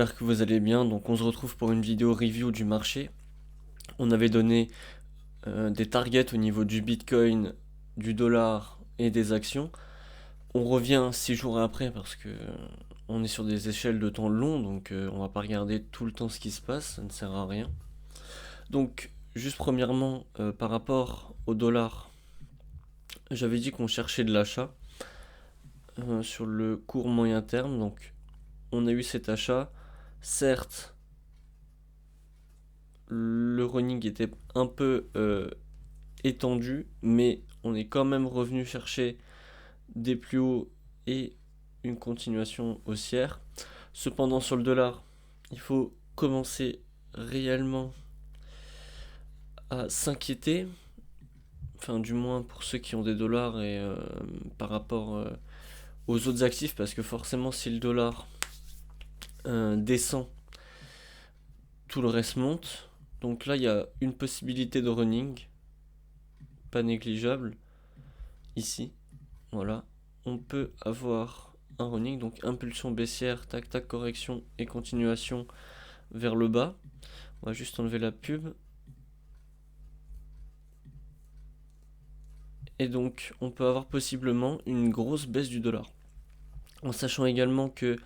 J'espère que vous allez bien. Donc on se retrouve pour une vidéo review du marché. On avait donné des targets au niveau du Bitcoin, du dollar et des actions. On revient 6 jours après parce que on est sur des échelles de temps longs, donc on va pas regarder tout le temps ce qui se passe, ça ne sert à rien. Donc juste premièrement, par rapport au dollar, j'avais dit qu'on cherchait de l'achat sur le court moyen terme. Donc on a eu cet achat. Certes, le running était un peu étendu, mais on est quand même revenu chercher des plus hauts et une continuation haussière. Cependant, sur le dollar, il faut commencer réellement à s'inquiéter, enfin du moins pour ceux qui ont des dollars et par rapport aux autres actifs, parce que forcément si le dollar descend, tout le reste monte. Donc là, il y a une possibilité de running, pas négligeable, ici. Voilà, on peut avoir un running, donc impulsion baissière, tac tac, correction et continuation vers le bas. On va juste enlever la pub. Et donc, on peut avoir possiblement une grosse baisse du dollar. En sachant également que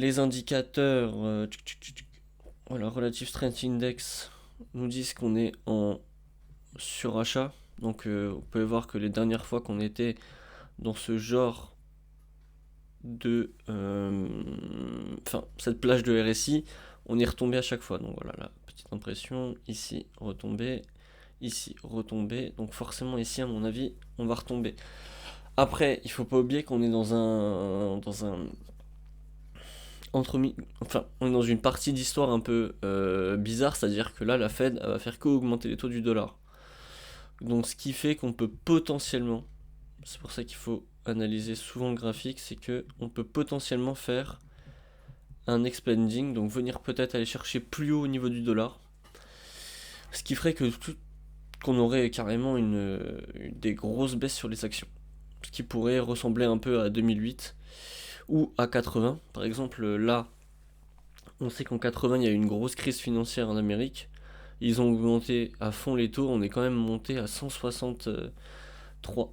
les indicateurs, voilà, Relative Strength Index, nous disent qu'on est en surachat. Donc, on peut voir que les dernières fois qu'on était dans ce genre de cette plage de RSI, on est retombé à chaque fois. Donc voilà, la petite impression, ici retomber, ici retomber. Donc forcément ici, à mon avis, on va retomber. Après, il faut pas oublier qu'on est dans un enfin, on est dans une partie d'histoire un peu bizarre, c'est-à-dire que là, la Fed elle va faire qu'augmenter les taux du dollar. Donc ce qui fait qu'on peut potentiellement, c'est pour ça qu'il faut analyser souvent le graphique, c'est que on peut potentiellement faire un expanding, donc venir peut-être aller chercher plus haut au niveau du dollar, ce qui ferait que qu'on aurait carrément des grosses baisses sur les actions, ce qui pourrait ressembler un peu à 2008 ou à 80. Par exemple, là, on sait qu'en 80, il y a eu une grosse crise financière en Amérique. Ils ont augmenté à fond les taux, on est quand même monté à 163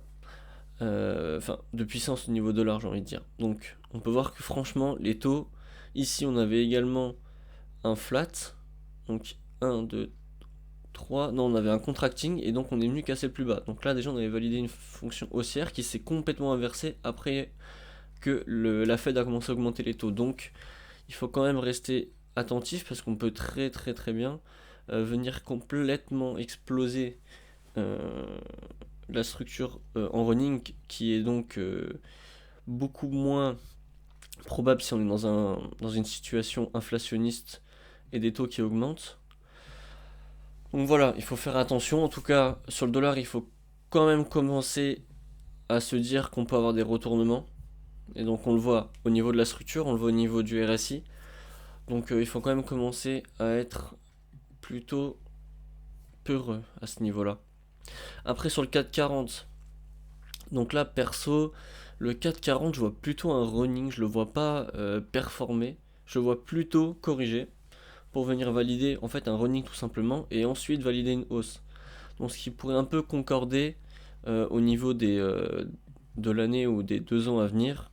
de puissance au niveau dollar, j'ai envie de dire. Donc, on peut voir que franchement, les taux, ici, on avait également un flat, donc 1, 2, 3, non, on avait un contracting, et donc on est venu casser le plus bas. Donc là, déjà, on avait validé une fonction haussière qui s'est complètement inversée après que la Fed a commencé à augmenter les taux. Donc, il faut quand même rester attentif parce qu'on peut très très très bien venir complètement exploser euh, la structure en running, qui est donc beaucoup moins probable si on est dans une situation inflationniste et des taux qui augmentent. Donc voilà, il faut faire attention. En tout cas, sur le dollar, il faut quand même commencer à se dire qu'on peut avoir des retournements. Et donc on le voit au niveau de la structure, on le voit au niveau du RSI. Donc il faut quand même commencer à être plutôt peureux à ce niveau-là. Après sur le 440, donc là perso, le 440 je vois plutôt un running, je le vois pas performer, je le vois plutôt corriger pour venir valider en fait un running tout simplement et ensuite valider une hausse. Donc ce qui pourrait un peu concorder au niveau de l'année ou des 2 ans à venir.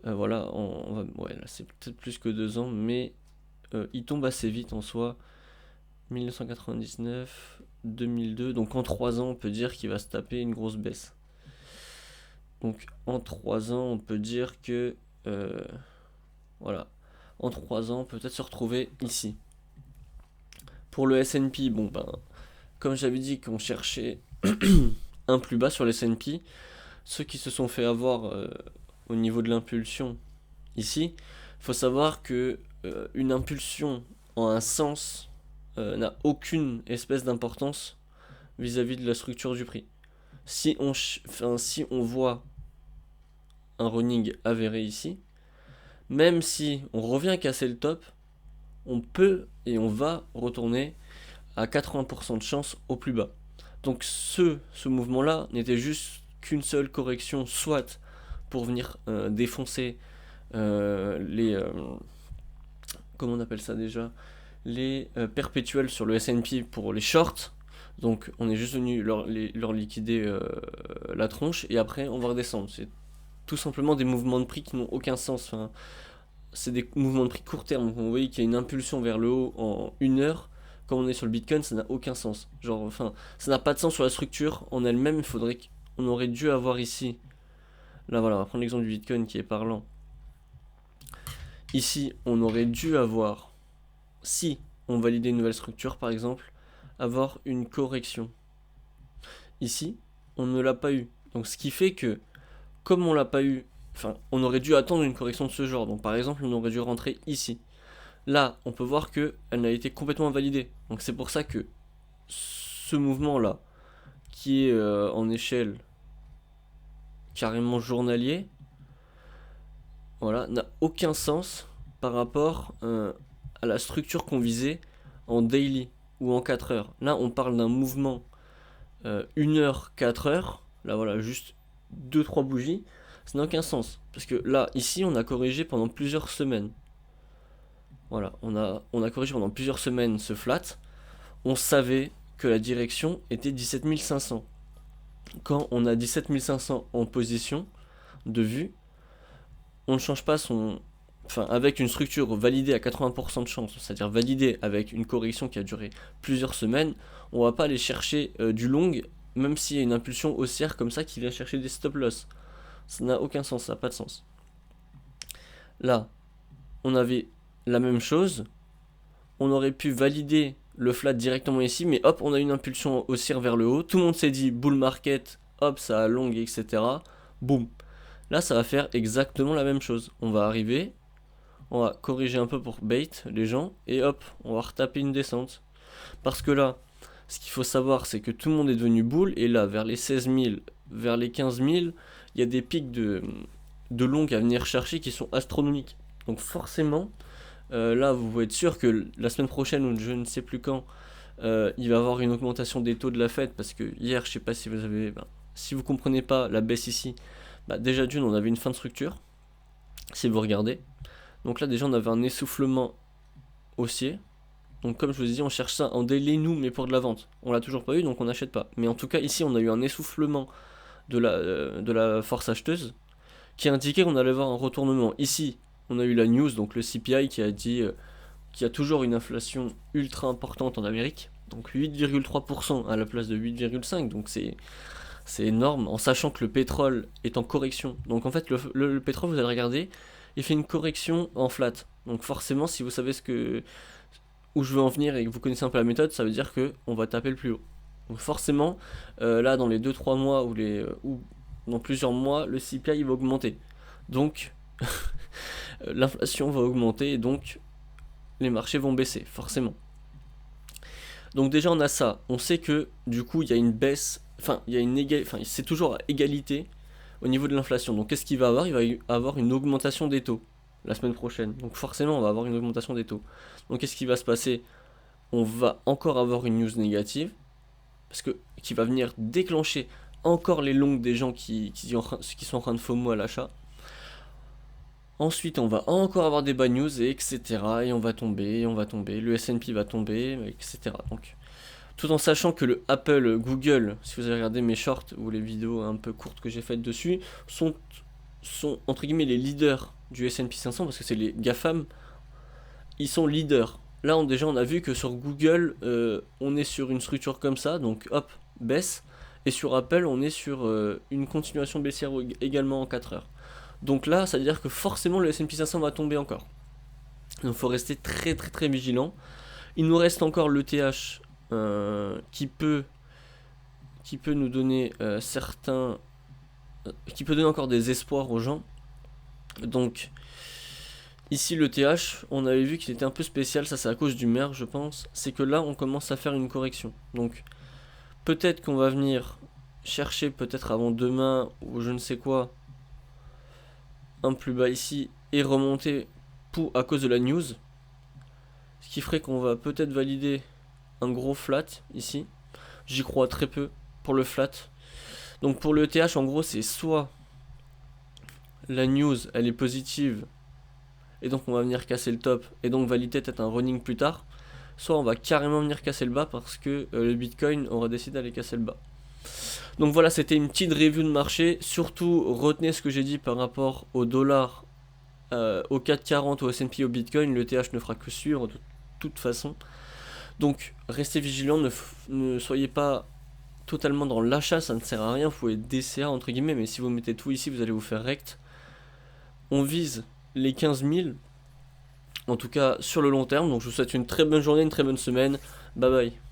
Voilà, ouais, là c'est peut-être plus que 2 ans, mais il tombe assez vite en soi. 1999, 2002, donc en 3 ans on peut dire qu'il va se taper une grosse baisse. Donc en 3 ans on peut dire que euh, voilà, en 3 ans peut-être se retrouver ici. Pour le S&P, bon ben comme j'avais dit qu'on cherchait un plus bas sur le S&P, ceux qui se sont fait avoir au niveau de l'impulsion ici, il faut savoir que une impulsion en un sens n'a aucune espèce d'importance vis-à-vis de la structure du prix. Si on voit un running avéré ici, même si on revient casser le top, on peut et on va retourner à 80% de chance au plus bas. Donc ce mouvement-là n'était juste qu'une seule correction, soit pour venir défoncer les comment on appelle ça déjà, les perpétuels sur le S&P pour les shorts. Donc on est juste venu leur liquider la tronche et après on va redescendre. C'est tout simplement des mouvements de prix qui n'ont aucun sens. Enfin, c'est des mouvements de prix court terme. Donc vous voyez qu'il y a une impulsion vers le haut en 1 heure. Quand on est sur le Bitcoin, ça n'a aucun sens. Genre, enfin, ça n'a pas de sens sur la structure en elle-même. Il faudrait qu'on aurait dû avoir ici. Là voilà, on va prendre l'exemple du Bitcoin qui est parlant. Ici, on aurait dû avoir, si on validait une nouvelle structure par exemple, avoir une correction. Ici, on ne l'a pas eu. Donc ce qui fait que, comme on l'a pas eu, enfin, on aurait dû attendre une correction de ce genre. Donc par exemple, on aurait dû rentrer ici. Là, on peut voir qu'elle n'a été complètement validée. Donc c'est pour ça que ce mouvement-là, qui est en échelle carrément journalier, voilà, n'a aucun sens par rapport à la structure qu'on visait en daily ou en 4 heures. Là, on parle d'un mouvement 1 heure, 4 heures. Là, voilà, juste 2-3 bougies. Ça n'a aucun sens. Parce que là, ici, on a corrigé pendant plusieurs semaines. Voilà, on a corrigé pendant plusieurs semaines ce flat. On savait que la direction était 17 500. Quand on a 17 500 en position de vue, on ne change pas son... Enfin, avec une structure validée à 80% de chance, c'est-à-dire validée avec une correction qui a duré plusieurs semaines, on va pas aller chercher du long, même s'il y a une impulsion haussière comme ça qui vient chercher des stop-loss. Ça n'a aucun sens, ça n'a pas de sens. Là, on avait la même chose, on aurait pu valider le flat directement ici, mais hop, on a une impulsion haussière vers le haut, tout le monde s'est dit bull market, hop, ça a long, etc. Boum. Là, ça va faire exactement la même chose. On va arriver, on va corriger un peu pour bait les gens, et hop, on va retaper une descente. Parce que là, ce qu'il faut savoir, c'est que tout le monde est devenu bull, et là, vers les 16 000, vers les 15 000, il y a des pics de long à venir chercher qui sont astronomiques. Donc forcément, là, vous pouvez être sûr que la semaine prochaine, ou je ne sais plus quand, il va y avoir une augmentation des taux de la Fed, parce que hier, je sais pas si vous avez... si vous comprenez pas la baisse ici, déjà d'une, on avait une fin de structure, si vous regardez. Donc là, déjà, on avait un essoufflement haussier. Donc comme je vous ai dit, on cherche ça en daily, nous, mais pour de la vente. On l'a toujours pas eu, donc on n'achète pas. Mais en tout cas, ici, on a eu un essoufflement de la force acheteuse, qui indiquait qu'on allait avoir un retournement. Ici, on a eu la news, donc le CPI qui a dit qu'il y a toujours une inflation ultra importante en Amérique. Donc 8,3% à la place de 8,5%, donc c'est énorme, en sachant que le pétrole est en correction. Donc en fait, le pétrole, vous allez regarder, il fait une correction en flat. Donc forcément, si vous savez où je veux en venir et que vous connaissez un peu la méthode, ça veut dire qu'on va taper le plus haut. Donc forcément, là, dans les 2-3 mois ou dans plusieurs mois, le CPI va augmenter. Donc, l'inflation va augmenter et donc les marchés vont baisser, forcément. Donc déjà, on a ça. On sait que, du coup, il y a une baisse... Enfin, c'est toujours à égalité au niveau de l'inflation. Donc qu'est-ce qu'il va avoir ? Il va y avoir une augmentation des taux la semaine prochaine. Donc forcément, on va avoir une augmentation des taux. Donc qu'est-ce qui va se passer ? On va encore avoir une news négative, parce que qui va venir déclencher encore les longues des gens qui sont en train de FOMO à l'achat. Ensuite, on va encore avoir des bad news, et etc. Et on va tomber, le S&P va tomber, etc. Donc, tout en sachant que le Apple, Google, si vous avez regardé mes shorts ou les vidéos un peu courtes que j'ai faites dessus, sont entre guillemets les leaders du S&P 500, parce que c'est les GAFAM, ils sont leaders. Là, déjà, on a vu que sur Google, on est sur une structure comme ça, donc hop, baisse. Et sur Apple, on est sur une continuation baissière également en 4 heures. Donc là, ça veut dire que forcément, le S&P 500 va tomber encore. Donc il faut rester très très très vigilant. Il nous reste encore l'ETH qui peut nous donner qui peut donner encore des espoirs aux gens. Donc ici le TH, on avait vu qu'il était un peu spécial, ça c'est à cause du merge je pense, c'est que là on commence à faire une correction. Donc peut-être qu'on va venir chercher peut-être avant demain ou je ne sais quoi un plus bas ici et remonter à cause de la news. Ce qui ferait qu'on va peut-être valider un gros flat ici. J'y crois très peu pour le flat. Donc pour le ETH en gros c'est soit la news elle est positive et donc on va venir casser le top, et donc valider peut-être un running plus tard, soit on va carrément venir casser le bas parce que le Bitcoin aura décidé d'aller casser le bas. Donc voilà, c'était une petite review de marché. Surtout, retenez ce que j'ai dit par rapport au dollar, au 440, au S&P, au Bitcoin. Le TH ne fera que suivre de toute façon. Donc restez vigilants, ne soyez pas totalement dans l'achat, ça ne sert à rien. Vous pouvez DCA entre guillemets, mais si vous mettez tout ici, vous allez vous faire rect. On vise les 15 000, en tout cas sur le long terme. Donc je vous souhaite une très bonne journée, une très bonne semaine. Bye bye.